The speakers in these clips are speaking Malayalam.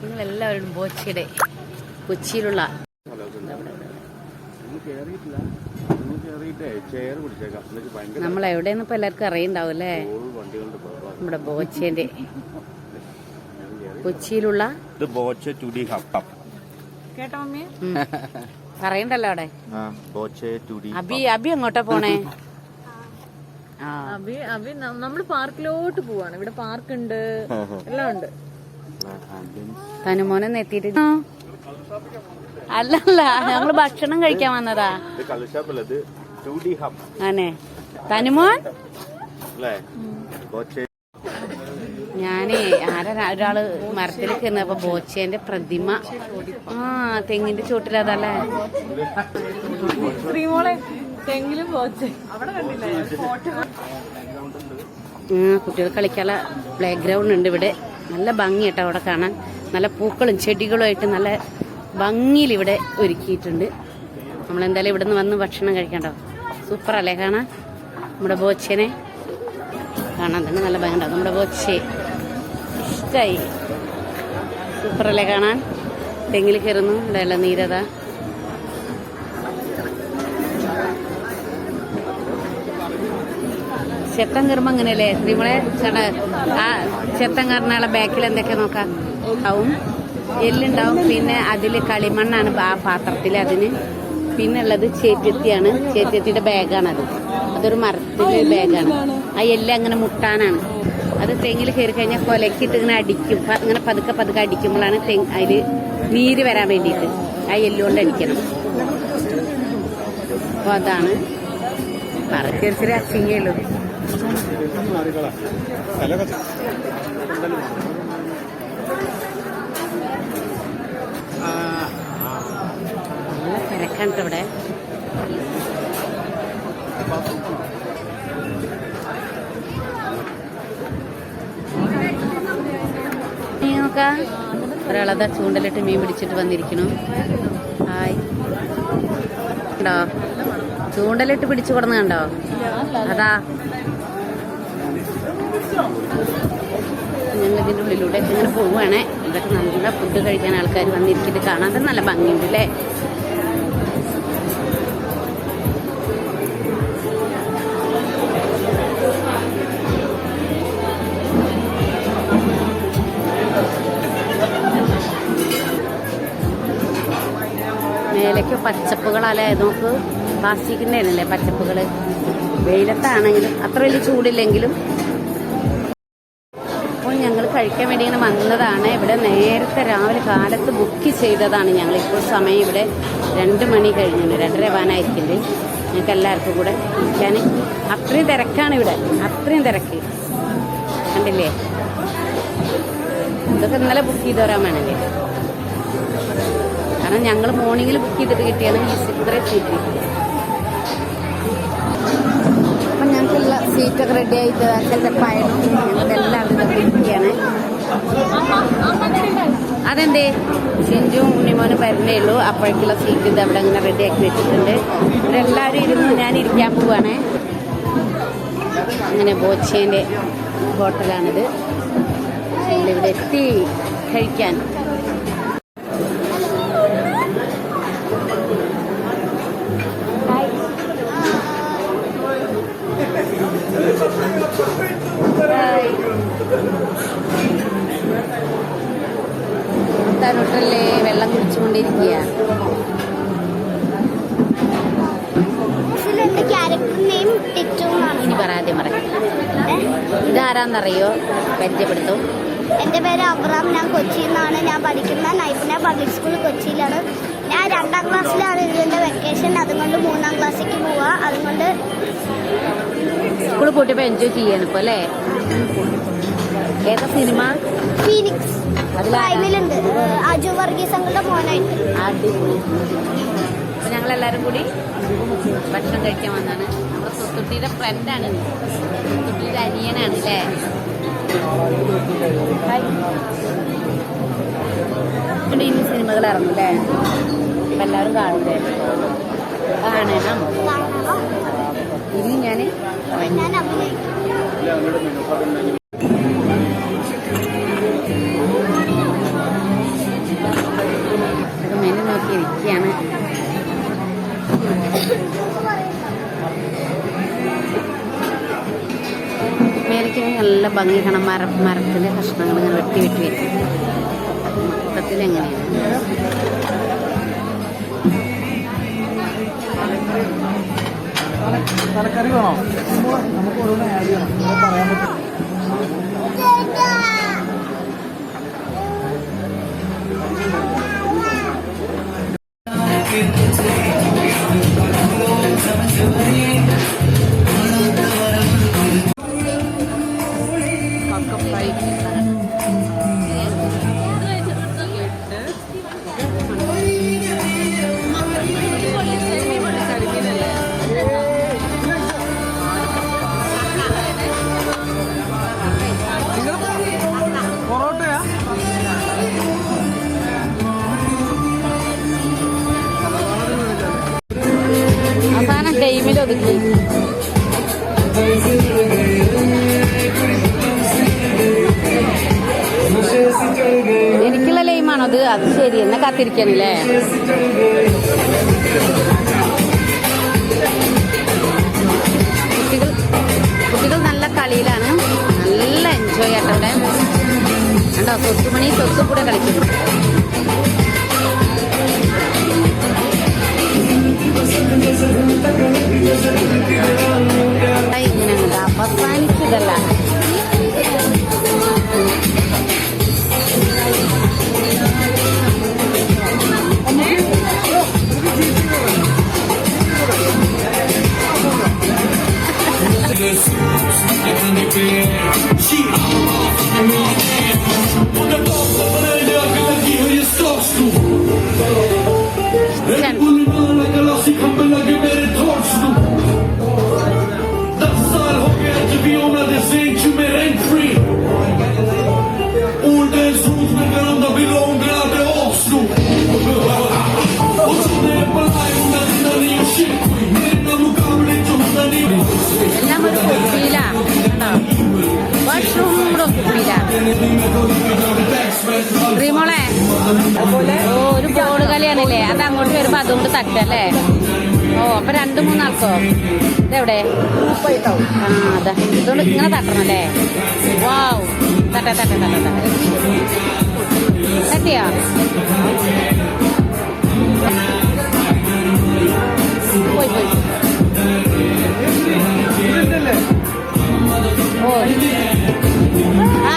നിങ്ങളെല്ലാവരും ബോച്ചയുടെ കൊച്ചിയിലുള്ള നമ്മളെവിടെയെന്ന് ഇപ്പൊ എല്ലാവർക്കും അറിയണ്ടാവും അല്ലേ? നമ്മുടെ ബോച്ചേന്റെ കൊച്ചിയിലുള്ള കേട്ടോ മമ്മി പറയണ്ടല്ലോ അവിടെ. അബി എങ്ങോട്ടാ പോണേ? അബി നമ്മള് പാർക്കിലോട്ട് പോവാണ്. ഇവിടെ പാർക്ക് ഉണ്ട്, എല്ലാം ഉണ്ട്. തനുമോനെ എത്തിയിട്ട് അല്ലല്ല, ഞങ്ങള് ഭക്ഷണം കഴിക്കാൻ വന്നതാ. ആണേ തനുമോൻ. ഞാനേ ഒരാള് മരത്തിലേക്ക് ഇരുന്നപ്പോ ബോച്ചേന്റെ പ്രതിമ തെങ്ങിന്റെ ചോട്ടിലതല്ലേ? കുട്ടികൾ കളിക്കാനുള്ള പ്ലേ ഗ്രൗണ്ട് ഉണ്ട് ഇവിടെ. നല്ല ഭംഗി കേട്ടോ അവിടെ കാണാൻ. നല്ല പൂക്കളും ചെടികളും ആയിട്ട് നല്ല ഭംഗിയിൽ ഇവിടെ ഒരുക്കിയിട്ടുണ്ട്. നമ്മളെന്തായാലും ഇവിടെ നിന്ന് വന്ന് ഭക്ഷണം കഴിക്കണ്ടോ? സൂപ്പറല്ലേ കാണാൻ? നമ്മുടെ ബോച്ചേനെ കാണാൻ തന്നെ നല്ല ഭംഗി ഉണ്ടാവും. നമ്മുടെ ബോച്ചെ ഇഷ്ടമായി. സൂപ്പറല്ലേ കാണാൻ? തെങ്ങിൽ കയറുന്നു. ഇവിടെ എല്ലാം നീരതാ. ചെത്തം കയറുമ്പോ അങ്ങനെയല്ലേ ശ്രീമളെ ചേട്ടാ? ആ ചെത്തം കയറുന്ന ബാക്കിൽ എന്തൊക്കെ നോക്കാം ആവും. എല്ലുണ്ടാവും. പിന്നെ അതില് കളിമണ്ണാണ് ആ പാത്രത്തിൽ. അതിന് പിന്നെ ഉള്ളത് ചേറ്റത്തിയാണ്. ചേറ്റത്തിയുടെ ബാഗാണത്. അതൊരു മരത്തിന്റെ ബാഗാണ്. ആ എല്ല് അങ്ങനെ മുട്ടാനാണ്. അത് തെങ്ങിൽ കയറി കഴിഞ്ഞാൽ കൊലക്കിട്ട് ഇങ്ങനെ അടിക്കും. ഇങ്ങനെ പതുക്കെ പതുക്കെ അടിക്കുമ്പോഴാണ് അതില് നീര് വരാൻ വേണ്ടിയിട്ട് ആ എല്ലുകൊണ്ട് അടിക്കണം. അപ്പൊ അതാണ് ചെറിയ ചെറിയ അച്ചിങ്ങയുള്ളൂ. നല്ല തിരക്കാണ് ഇവിടെ. നോക്കാം, ഒരാളതാ ചൂണ്ടലിട്ട് മീൻ പിടിച്ചിട്ട് വന്നിരിക്കണു. ഹായ്, കണ്ടോ? ചൂണ്ടലിട്ട് പിടിച്ചു കൊടുന്ന കണ്ടോ? അതാ ഞങ്ങൾ ഇതിൻ്റെ ഉള്ളിലൂടെ ഇങ്ങനെ പോവുകയാണേ. ഇതൊക്കെ നല്ല ഫുഡ് കഴിക്കാൻ ആൾക്കാർ വന്നിരിക്കുന്നത് കാണാൻ തന്നെ നല്ല ഭംഗിയുണ്ട് അല്ലേ? മേലേക്ക് പച്ചപ്പുകളല്ലേ? നോക്ക്, പ്ലാസ്റ്റിക്കിൻ്റെ ആണല്ലേ പച്ചപ്പുകൾ. വെയിലത്താണെങ്കിലും അത്ര വലിയ ചൂടില്ലെങ്കിലും. അപ്പോൾ ഞങ്ങൾ കഴിക്കാൻ വേണ്ടി ഇങ്ങനെ വന്നതാണ്. ഇവിടെ നേരത്തെ രാവിലെ കാലത്ത് ബുക്ക് ചെയ്തതാണ്. ഞങ്ങളിപ്പോൾ സമയം ഇവിടെ 2 മണി കഴിഞ്ഞിട്ടുണ്ട്. 2:30 ആവാനായിരിക്കില്ലേ ഞങ്ങൾക്ക് എല്ലാവർക്കും കൂടെ ഇരിക്കാൻ. അത്രയും തിരക്കാണ് ഇവിടെ, അത്രയും തിരക്ക് കണ്ടില്ലേ? ഇതൊക്കെ ഇന്നലെ ബുക്ക് ചെയ്ത് വരാൻ വേണല്ലേ? കാരണം ഞങ്ങൾ മോർണിംഗിൽ ബുക്ക് ചെയ്തിട്ട് കിട്ടിയാണ് ഇത്രയും സീറ്റ്. അപ്പം ഞങ്ങൾക്കുള്ള സീറ്റൊക്കെ റെഡി ആയിട്ട് ചിലപ്പായിരുന്നു. ഞങ്ങളെല്ലാവരും ഇതൊക്കെ ഇരിക്കുകയാണ്. അതെന്തേ ചിഞ്ചും ഉണ്ണിമോനും വരുന്നേ ഉള്ളൂ. അപ്പോഴേക്കുള്ള സീറ്റ് ഇത് അവിടെ അങ്ങനെ റെഡിയാക്കി വെച്ചിട്ടുണ്ട്. ഇവരെല്ലാവരും ഇരുന്ന് ഞാൻ ഇരിക്കാൻ പോവാണേ. അങ്ങനെ ബോച്ചേൻ്റെ ഹോട്ടലാണിത്. ഞങ്ങളിവിടെ എത്തി കഴിക്കാൻ. ഹോട്ടലിലെ വെള്ളം കുടിച്ചുകൊണ്ടിരിക്കുക. ഇനി പറയാദ്യം പറയാം. ഇതാരാന്നറിയോ? പരിചയപ്പെടുത്തും. എൻ്റെ പേര് അബ്രാം. ഞാൻ കൊച്ചിയിൽ നിന്നാണ്. ഞാൻ പഠിക്കുന്ന നൈപുണ പബ്ലിക് സ്കൂൾ കൊച്ചിയിലാണ്. ഞാൻ 2ാം ക്ലാസ്സിലാണ്. ഇതിൻ്റെ വെക്കേഷൻ. അതുകൊണ്ട് 3ാം ക്ലാസ്സിലേക്ക് പോവാ. അതുകൊണ്ട് സ്കൂളിൽ പോയിട്ടിപ്പോൾ എൻജോയ് ചെയ്യാണ് ഇപ്പോൾ അല്ലേ? ഏതാ സിനിമ? ഫീനിക്സ്. അതിലുണ്ട് അജു വർഗീസ് അങ്ങളുടെ മോനായിട്ട്. അടിപൊളി. അപ്പോൾ ഞങ്ങളെല്ലാവരും കൂടി ഭക്ഷണം കഴിക്കാൻ വന്നാണ്. നമ്മുടെ സ്വത്തുട്ടിയുടെ ഫ്രണ്ടാണ്, സ്വത്തുട്ടിയുടെ അനിയനാണ് അല്ലേ? ഇനി സിനിമകൾ ഇറങ്ങും അല്ലേ? അപ്പം എല്ലാവരും കാണുന്നേ കാണണം. ഇനി ഞാൻ നല്ല ഭംഗി കാണാം. മരത്തിലെ കഷ്ണങ്ങൾ ഇങ്ങനെ വെട്ടി വെട്ടി വെച്ച് മൊത്തത്തിൽ എങ്ങനെയാണ്. തലക്കറി വേണോ? നമുക്ക് ഓരോന്ന് ആഡ് ചെയ്യണം, പറയാൻ പറ്റും. പൊറോട്ടയാ? അവസാനം ടൈമിൽ ഒതുക്കി. എനിക്കുള്ള ലൈമാണോ അത്? അത് ശരി, എന്നെ കാത്തിരിക്കാനല്ലേ. കുട്ടികൾ നല്ല കളിയിലാണ്, നല്ല എൻജോയ് ആയിട്ടുണ്ട്. കണ്ടോ, തൊട്ടുമണി തൊട്ടുകൂടെ കളിക്കുന്നു. ഇങ്ങനെ അവസാനിച്ചതല്ല. എല്ലാം ഒരു കുപ്പിയിലാണ് കേട്ടോ, വാഷ്റൂമിലൂടെ കുപ്പിയിലാണ്. റീമോളെ, ഓ ഒരു ബോൾ കളിയാണല്ലേ, അത് അങ്ങോട്ട് വരുമ്പോ അതുകൊണ്ട് തട്ടല്ലേ. ഓ അപ്പൊ 2-3 ആൾക്കോ? ഇതെവിടെ? ആ അതാ, ഇതുകൊണ്ട് ഇങ്ങനെ തട്ടണല്ലേ. വാവ്, തട്ട തട്ട തട്ട തട്ടിയോ? പോയി പോയി. ഓ ആ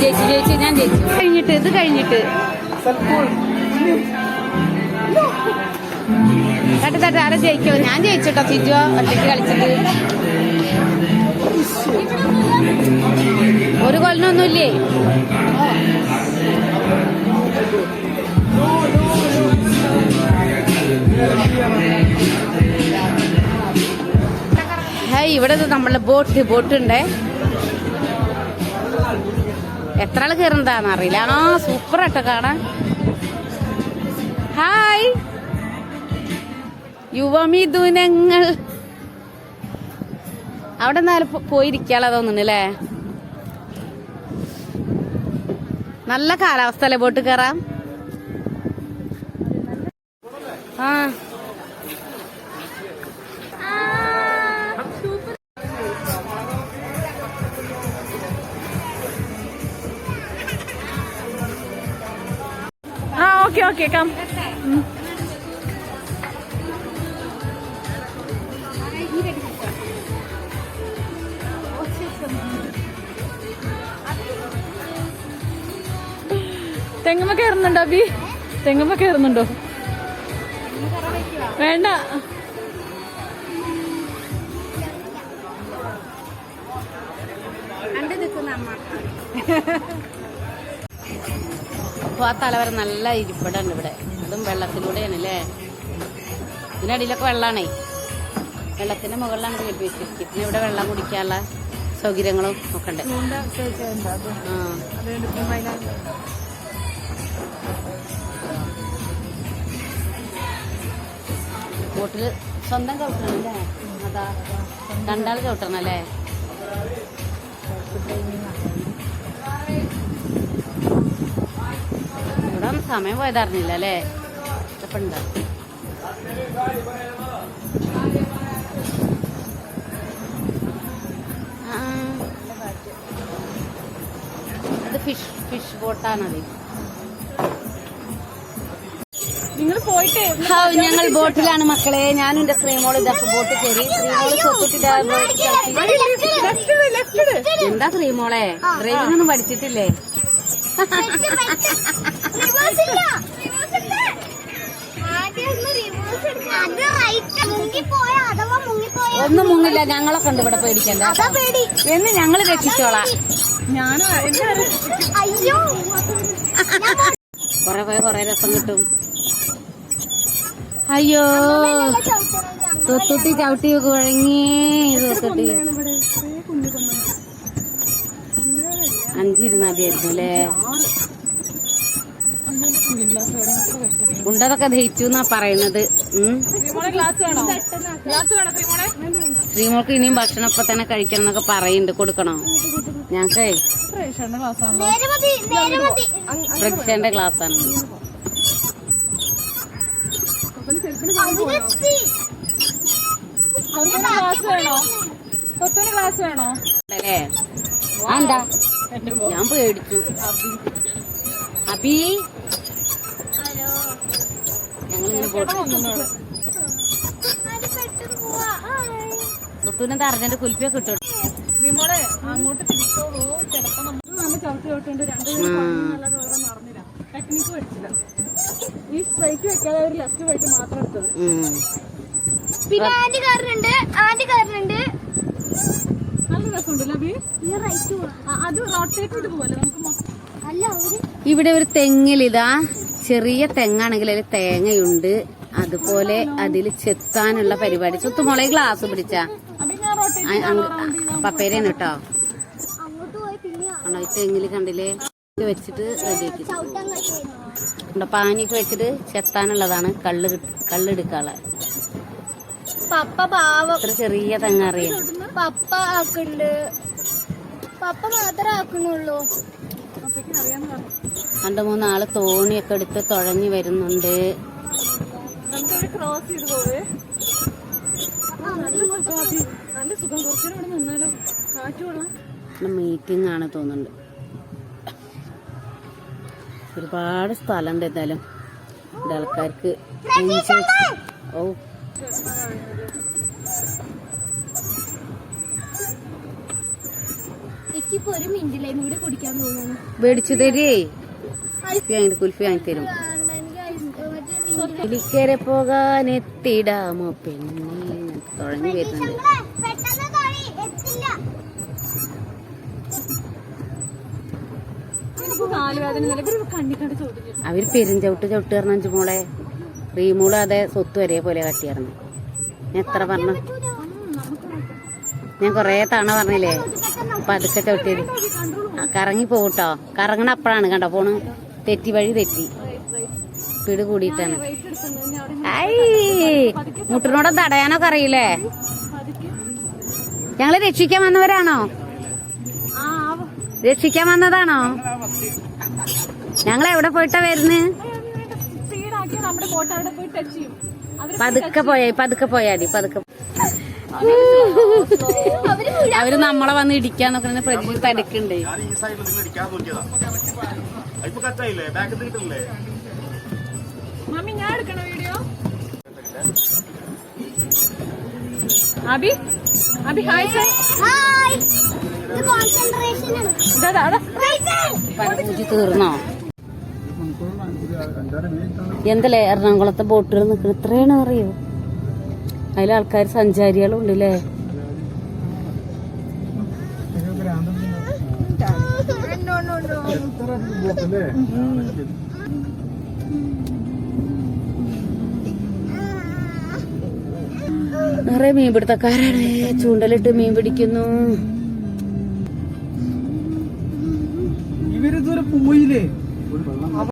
ജയിച്ചു ജയിച്ചു, ഞാൻ ജയിച്ചു. കഴിഞ്ഞിട്ട് ഇത് കഴിഞ്ഞിട്ട് തട്ടി തട്ടി ആരെ ജയിക്കോ? ഞാൻ ജയിച്ചിട്ടോ ചിജോ, ഒറ്റയ്ക്ക് കളിച്ചിട്ട്. ഒരു കൊല്ലനൊന്നുമില്ലേ? ഇവിടെ നമ്മളെ ബോട്ടുണ്ടേ. എത്ര ആള് കയറുന്നതാന്ന് അറിയില്ല. ആ സൂപ്പർ ആട്ടോ കാണാൻ. ഹായ് യുവമിഥുനങ്ങൾ. അവിടെ നിന്നാലും പോയിരിക്കാളെ തോന്നുന്നല്ലേ. നല്ല കാലാവസ്ഥ അല്ലേ ബോട്ട് കയറാം. ആ ഓക്കെ ഓക്കെ കം. തെങ്ങമ്മ കയറുന്നുണ്ടോ അബി? തെങ്ങമ്മ കയറുന്നുണ്ടോ? വേണ്ട. അപ്പൊ ആ തലവരെ നല്ല ഇരിപ്പിടുണ്ട് ഇവിടെ. അതും വെള്ളത്തിലൂടെയാണ് അല്ലേ. ഇതിനടിയിലൊക്കെ വെള്ളമാണേ. വെള്ളത്തിന്റെ മുകളിലാണ് കെട്ടി വെച്ചിരിക്കുന്നത്. പിന്നെ ഇവിടെ വെള്ളം കുടിക്കാനുള്ള സൗകര്യങ്ങളും ഒക്കെ ഉണ്ട്. ബോട്ടില് സ്വന്തം ചവിട്ടണല്ലേ. അതാ 2 ആൾ ചവിട്ടണല്ലേ. ഇവിടെ സമയം പോയതറിഞ്ഞില്ല അല്ലേ. ഇപ്പം ഉണ്ട്. അത് ഫിഷ് ബോട്ടാണത്. നിങ്ങൾ പോയിട്ട് ഞങ്ങൾ ബോട്ടിലാണ് മക്കളെ. ഞാനും എന്റെ ശ്രീമോള് ഇതൊക്കെ ബോട്ട് കയറി. ശ്രീമോള് സ്വത്തിട്ട് എന്താ ശ്രീമോളെ ഡ്രൈവിംഗ് ഒന്നും പഠിച്ചിട്ടില്ലേ? ഒന്നും മുങ്ങില്ല. ഞങ്ങളൊക്കെ ഉണ്ട് ഇവിടെ, പേടിക്കണ്ട എന്ന് ഞങ്ങള് രക്ഷിച്ചോളാം. കൊറേ രസം കിട്ടും. അയ്യോ തൊത്തുട്ടി ചവിട്ടി കുഴങ്ങി. തൊത്തുട്ടി 5 ഇരുന്നാതിയായിരുന്നു അല്ലേ? ഉണ്ടതൊക്കെ ദഹിച്ചു എന്നാ പറയുന്നത്. ശ്രീമോൾക്ക് ഇനിയും ഭക്ഷണം ഇപ്പൊ തന്നെ കഴിക്കണം എന്നൊക്കെ പറയുന്നുണ്ട്. കൊടുക്കണോ? ഞങ്ങൾക്കേ പ്രക്ഷേന്റെ ക്ലാസ്സാണ്. ക്ലാസ് വേണോ അല്ലേ? എന്താ ഞാൻ പേടിച്ചു. അബി ഞങ്ങളിങ്ങനെ പോട്ടെ. സ്വത്തുവിനെന്താ അർജന്റ് കുൽപ്പിയൊക്കെ കിട്ടും. ശ്രീമോളെ അങ്ങോട്ട് തിരിച്ചോളൂ. ചിലപ്പോ നമ്മൾ നല്ല ചവിട്ടി തൊട്ടുണ്ട് 2 നല്ലത് വേറെ നടന്നില്ല. ടെക്നിക്ക് പഠിച്ചില്ല. ഈ സ്ട്രൈറ്റ് വെക്കാതെ ഒരു ലെഫ്റ്റ് വഴിക്ക് മാത്രം എടുത്തത്. പിന്നെ ആന്റി കാറിനുണ്ട് നല്ല രസമുണ്ടല്ലോ അബി. അത് റോട്ടേറ്റ് ചെയ്ത് പോവല്ലേ നമുക്ക്. അല്ല ഇവിടെ ഒരു തെങ്ങിലിതാ ചെറിയ തെങ്ങാണെങ്കിൽ അതിൽ തേങ്ങയുണ്ട്. അതുപോലെ അതിൽ ചെത്താനുള്ള പരിപാടി. ചുത്തുമോളെ ഗ്ലാസ് പിടിച്ച പപ്പേരാണ് കേട്ടോ. ആണോ? ഈ തെങ്ങില് കണ്ടില്ലേ വെച്ചിട്ട് റെഡിയാക്കി പാനിയൊക്കെ വെച്ചിട്ട് ചെത്താനുള്ളതാണ്. കള്ളെടുക്കാനുള്ള. പപ്പ പാവം. ഇത്ര ചെറിയ തെങ്ങ അറിയാം. പപ്പ ആക്കുന്നുണ്ട്. പപ്പ മാത്രമേ ആക്കുന്നുള്ളൂ. 2-3 ആള് തോണിയൊക്കെ എടുത്ത് തുഴഞ്ഞു വരുന്നുണ്ട്. ക്രോസ് ചെയ്ത് പോവേ. നല്ല സുഖം. കുറച്ചുകൂടെ ഇവിടെ നിന്നാലോ? കാറ്റുകൊള്ളാം. മീറ്റിംഗ് ആണ് തോന്നുന്നുണ്ട്. ഒരുപാട് സ്ഥലമുണ്ട്. എന്തായാലും ഇവിടെ ആൾക്കാർക്ക് ഓ എനിക്കിപ്പോ ഒരു മിനിറ്റിലേയും കൂടി കുടിക്കാൻ തോന്നുന്നു. മേടിച്ചു തരേ. കുൽഫി വാങ്ങി തരും. പുലിക്കര പോകാനെത്തിടാമോ പെണ്ണെ തുഴഞ്ഞു വരുന്നുണ്ട്. അവര് പെരുഞ്ചവിട്ട് ചവിട്ട് പറഞ്ഞ അഞ്ചുമോളെ. റീമോള് അതെ സ്വത്ത് ഒരേ പോലെ കട്ടിയായിരുന്നു. ഞാൻ എത്ര പറഞ്ഞു? ഞാൻ കൊറേ തവണ പറഞ്ഞില്ലേ പതുക്കെ ചവിട്ടിയത്. കറങ്ങി പോകട്ടോ. കറങ്ങണ അപ്പഴാണ് കണ്ടോ പോണ്. തെറ്റി വഴി തെറ്റി സ്പീഡ് കൂടിയിട്ടാണ്. മുട്ടിനോടെ തടയാനൊക്കെ അറിയില്ലേ? ഞങ്ങള് രക്ഷിക്കാൻ വന്നവരാണോ? രക്ഷിക്കാൻ വന്നതാണോ? ഞങ്ങൾ എവിടെ പോയിട്ടാ വരുന്നത്? പതുക്കെ പോയാതി. അവര് നമ്മളെ വന്ന് ഇടിക്കാൻ നോക്കുന്ന പ്രതീക്ഷ തടുക്കണ്ടേ. മമ്മി ഞാൻ എടുക്കണോ വീഡിയോ? അബി ഹായ് തീർന്നോ? എന്തല്ലേ എറണാകുളത്തെ ബോട്ടുകൾ നിൽക്കുന്നത് ഇത്രയാണ് അറിയോ? അതിൽ ആൾക്കാർ സഞ്ചാരികളും ഉണ്ടല്ലേ. നിറയെ മീൻപിടുത്തക്കാരാണ്. ചൂണ്ടലിട്ട് മീൻ പിടിക്കുന്നു. ഇവരിതുവരെ പോയില്ലേ?